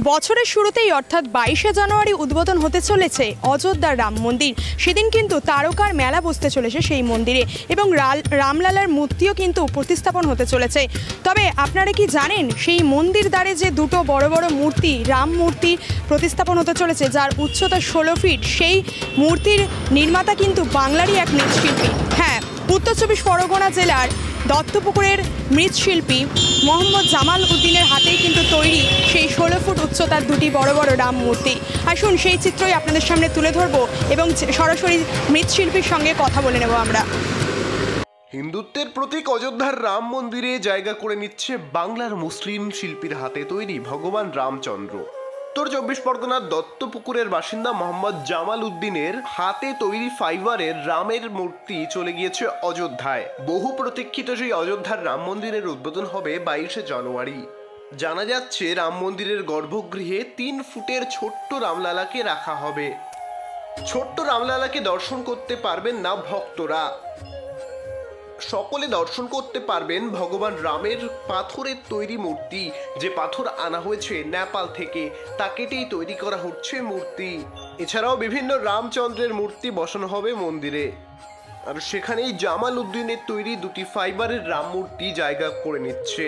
বছরের শুরুতেই অর্থাৎ 22শে জানুয়ারি উদ্বোধন হতে চলেছে অযোধ্যার রাম মন্দির। সেদিন কিন্তু তারকার মেলা বসতে চলেছে সেই মন্দিরে এবং রামলালার মূর্তিও কিন্তু প্রতিস্থাপন হতে চলেছে। তবে আপনারা কি জানেন সেই মন্দির দ্বারে যে দুটো বড় বড় মূর্তি, রাম মূর্তি প্রতিস্থাপন হতে চলেছে, যার উচ্চতা 16 ফিট, সেই মূর্তির নির্মাতা কিন্তু বাংলারই এক মৃৎশিল্পী। হ্যাঁ, উত্তর চব্বিশ পরগনা জেলার দত্তপুকুরের মৃৎশিল্পী মোহাম্মদ জামাল উদ্দিনের হাতেই কিন্তু তৈরি সেই 16 ফুট উচ্চতার দুটি বড় বড় রাম মূর্তি। আসুন সেই চিত্রই আপনাদের সামনে তুলে ধরবো এবং সরাসরি মৃৎশিল্পীর সঙ্গে কথা বলে নেব আমরা। হিন্দুত্বের প্রতীক অযোধ্যার রাম মন্দিরে জায়গা করে নিচ্ছে বাংলার মুসলিম শিল্পীর হাতে তৈরি ভগবান রামচন্দ্র। উত্তর চব্বিশ পরগনার দত্তপুকুরের বাসিন্দা মোহাম্মদ জামাল উদ্দিনের হাতে তৈরি ফাইবারের রামের মূর্তি চলে গিয়েছে অযোধ্যায়। বহু প্রতীক্ষিত সেই অযোধ্যার রাম মন্দিরের উদ্বোধন হবে 22শে জানুয়ারি। জানা যাচ্ছে রাম মন্দিরের গর্ভগৃহে 3 ফুটের ছোট্ট রামলালাকে রাখা হবে। ছোট্ট রামলালাকে দর্শন করতে পারবেন না ভক্তরা, সকলে দর্শন করতে পারবেন ভগবান রামের পাথরের তৈরি মূর্তি। যে পাথর আনা হয়েছে নেপাল থেকে, তা কেটেই তৈরি করা হচ্ছে মূর্তি। এছাড়াও বিভিন্ন রামচন্দ্রের মূর্তি বসানো হবে মন্দিরে। আর সেখানেই জামাল উদ্দিনের তৈরি দুটি ফাইবারের রাম মূর্তি জায়গা করে নিচ্ছে।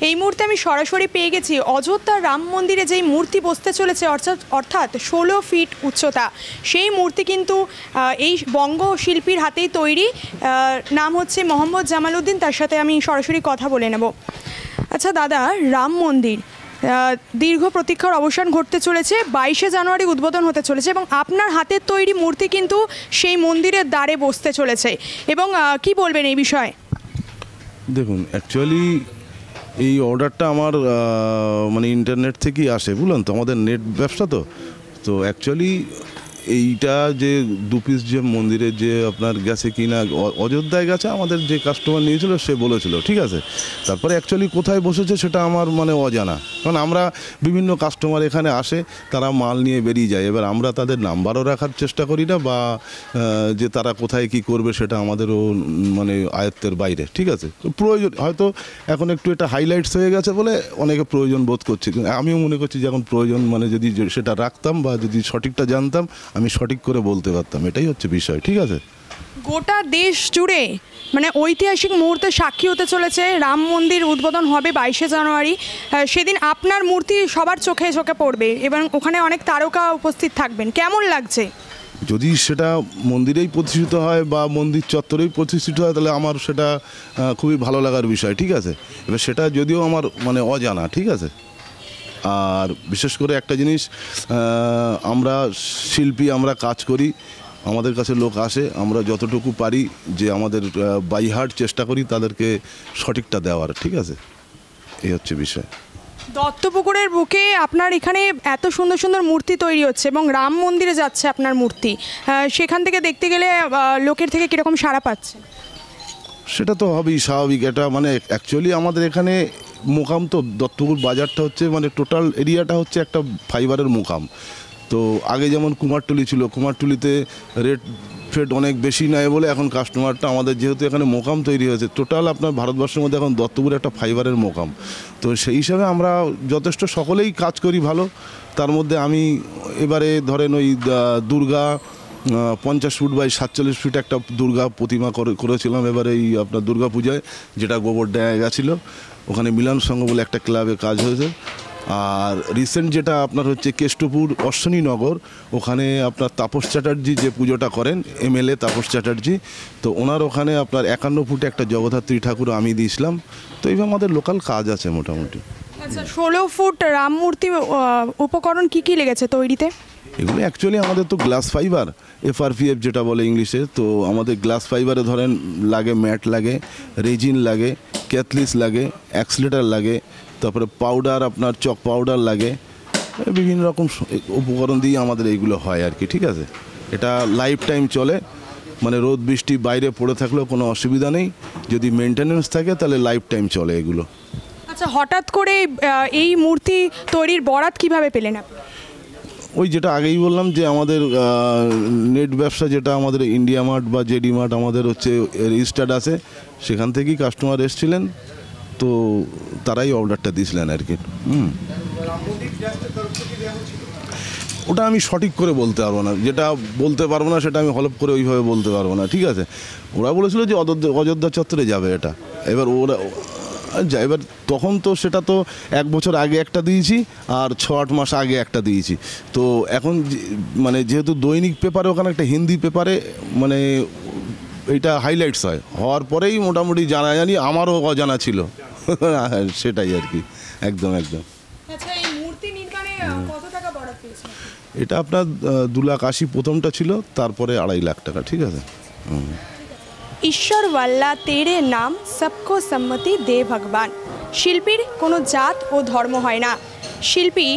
এই মুহূর্তে আমি সরাসরি পেয়ে গেছি অযোধ্যার রাম মন্দিরে যেই মূর্তি বসতে চলেছে, অর্থাৎ 16 ফিট উচ্চতা, সেই মূর্তি কিন্তু এই বঙ্গ শিল্পীর হাতেই তৈরি। নাম হচ্ছে মোহাম্মদ জামাল উদ্দিন, তার সাথে আমি সরাসরি কথা বলে নেব। আচ্ছা দাদা, রাম মন্দির দীর্ঘ প্রতীক্ষার অবসান ঘটতে চলেছে, 22শে জানুয়ারি উদ্বোধন হতে চলেছে এবং আপনার হাতের তৈরি মূর্তি কিন্তু সেই মন্দিরের দ্বারে বসতে চলেছে এবং কি বলবেন এই বিষয়ে? দেখুন, অ্যাকচুয়ালি এই অর্ডারটা আমার মানে ইন্টারনেট থেকেই আসে, বুঝলেন তো, আমাদের নেট ব্যবসা তো অ্যাকচুয়ালি এইটা যে 2 পিস যে মন্দিরে যে আপনার গেছে কিনা অযোধ্যায় গেছে, আমাদের যে কাস্টমার নিয়েছিল সে বলেছিল, ঠিক আছে। তারপরে অ্যাকচুয়ালি কোথায় বসেছে সেটা আমার মানে অজানা, কারণ আমরা বিভিন্ন কাস্টমার এখানে আসে, তারা মাল নিয়ে বেরিয়ে যায়। এবার আমরা তাদের নাম্বারও রাখার চেষ্টা করি না, বা যে তারা কোথায় কি করবে সেটা আমাদেরও মানে আয়ত্তের বাইরে, ঠিক আছে। প্রয়োজন হয়তো এখন একটু এটা হাইলাইটস হয়ে গেছে বলে অনেকে প্রয়োজন বোধ করছে, কিন্তু আমিও মনে করছি যে এখন প্রয়োজন মানে যদি সেটা রাখতাম বা যদি সঠিকটা জানতাম, আমি সঠিক করে বলতে পারতাম, এটাই হচ্ছে বিষয়, ঠিক আছে। গোটা দেশ জুড়ে মানে ঐতিহাসিক মুহূর্তে সাক্ষী হতে চলেছে। রাম মন্দির উদ্বোধন হবে 22শে জানুয়ারি। সেদিন আপনার মূর্তি সবার চোখে চোখে পড়বে এবং ওখানে অনেক তারকা উপস্থিত থাকবেন। কেমন লাগছে? যদি সেটা মন্দিরেই প্রতিষ্ঠিত হয় বা মন্দির চত্বরেই প্রতিষ্ঠিত হয়, তাহলে আমার সেটা খুবই ভালো লাগার বিষয়, ঠিক আছে। এবার সেটা যদিও আমার মানে অজানা, ঠিক আছে। আর বিশেষ করে একটা জিনিস, আমরা শিল্পী, আমরা কাজ করি, আমাদের কাছে লোক আসে, আমরা যতটুকু পারি যে আমাদের বাই হার্ট চেষ্টা করি তাদেরকে সঠিকটা দেওয়ার, ঠিক আছে। এই হচ্ছে বিষয়। দত্তপুকুরের বুকে আপনার এখানে এত সুন্দর সুন্দর মূর্তি তৈরি হচ্ছে এবং রাম মন্দিরে যাচ্ছে আপনার মূর্তি, সেখান থেকে দেখতে গেলে লোকের থেকে কীরকম সাড়া পাচ্ছে? সেটা তো হবেই, স্বাভাবিক। এটা মানে অ্যাকচুয়ালি আমাদের এখানে মোকাম তো দত্তপুকুর বাজারটা হচ্ছে মানে টোটাল এরিয়াটা হচ্ছে একটা ফাইবারের মোকাম। তো আগে যেমন কুমারটুলি ছিল, কুমারটুলিতে রেট ফেট অনেক বেশি নেয় বলে এখন কাস্টমারটা আমাদের, যেহেতু এখানে মোকাম তৈরি হয়েছে, টোটাল আপনার ভারতবর্ষের মধ্যে এখন দত্তপুর একটা ফাইবারের মোকাম। তো সেই হিসাবে আমরা যথেষ্ট সকলেই কাজ করি ভালো। তার মধ্যে আমি এবারে ধরেন ওই দুর্গা 50 ফুট বাই 47 ফিট একটা দুর্গা প্রতিমা করেছিলাম এবারে এই আপনার দুর্গা পূজায়, যেটা গোবরডাঙ্গায় গেছিলো। ওখানে মিলন সংঘ বলে একটা ক্লাবে কাজ হয়েছে। আর রিসেন্ট যেটা আপনার হচ্ছে কেষ্টপুর অশ্বনীনগর, ওখানে আপনার তাপস চ্যাটার্জি যে পুজোটা করেন, MLA তাপস চ্যাটার্জি, তো ওনার ওখানে আপনার 51 ফুটে একটা জগদ্ধাত্রী ঠাকুর আমি দিয়েছিলাম। তো এইভাবে আমাদের লোকাল কাজ আছে মোটামুটি। আচ্ছা, 16 ফুট রাম মূর্তি উপকরণ কি কি লেগেছে তৈরিতে? এগুলো অ্যাকচুয়ালি আমাদের তো গ্লাস ফাইবার, FRPF যেটা বলে ইংলিশে। তো আমাদের গ্লাস ফাইবারে ধরেন লাগে ম্যাট লাগে, রেজিন লাগে, ক্যাথলিস লাগে, অ্যাক্সিলেটার লাগে, তারপরে পাউডার, আপনার চক পাউডার লাগে, বিভিন্ন রকম উপকরণ দিয়ে আমাদের এইগুলো হয় আর কি, ঠিক আছে। এটা লাইফ টাইম চলে, মানে রোদ বৃষ্টি বাইরে পড়ে থাকলেও কোনো অসুবিধা নেই, যদি মেনটেনেন্স থাকে তাহলে লাইফ টাইম চলে এগুলো। আচ্ছা, হঠাৎ করে এই মূর্তি তৈরির বরাত কিভাবে পেলেন আপনি? ওই যেটা আগেই বললাম যে আমাদের নেট ব্যবসা, যেটা আমাদের ইন্ডিয়া মার্ট বা জেডি মার্ট আমাদের হচ্ছে রেজিস্টার্ড আছে, সেখান থেকেই কাস্টমার এসেছিলেন। তো তারাই অর্ডারটা দিয়েছিলেন আর কি। ওটা আমি সঠিক করে বলতে পারবো না, যেটা বলতে পারবো না সেটা আমি হলপ করে ওইভাবে বলতে পারবো না, ঠিক আছে। ওরা বলেছিল যে অযোধ্যা চত্বরে যাবে এটা, এবার ওরা এবার তখন তো সেটা তো 1 বছর আগে একটা দিয়েছি আর 6-8 মাস আগে একটা দিয়েছি। তো এখন মানে যেহেতু দৈনিক পেপারে ওখানে একটা হিন্দি পেপারে মানে এইটা হাইলাইটস হওয়ার পরেই মোটামুটি জানা জানি, আমারও অজানা ছিল সেটাই আর কি। একদম একদম। আচ্ছা, এই মূর্তি নির্মাণে কত টাকা বরাদ্দ পেয়েছেন? এটা আপনার 2,80,000 প্রথমটা ছিল, তারপরে 2.5 লাখ টাকা, ঠিক আছে। ঈশ্বর ওয়াল্লা তেরে নাম সবকো সম্মতি দে ভগবান। শিল্পীর কোনো জাত ও ধর্ম হয় না। শিল্পী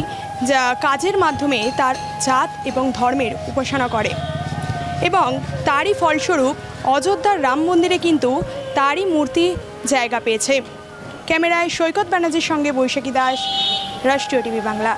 যা কাজের মাধ্যমে তার জাত এবং ধর্মের উপাসনা করে এবং তারই ফলস্বরূপ অযোধ্যার রাম মন্দিরে কিন্তু তারই মূর্তি জায়গা পেয়েছে। ক্যামেরায় সৈকত ব্যানার্জির সঙ্গে বৈশাখী দাস, রাষ্ট্রীয় টিভি বাংলা।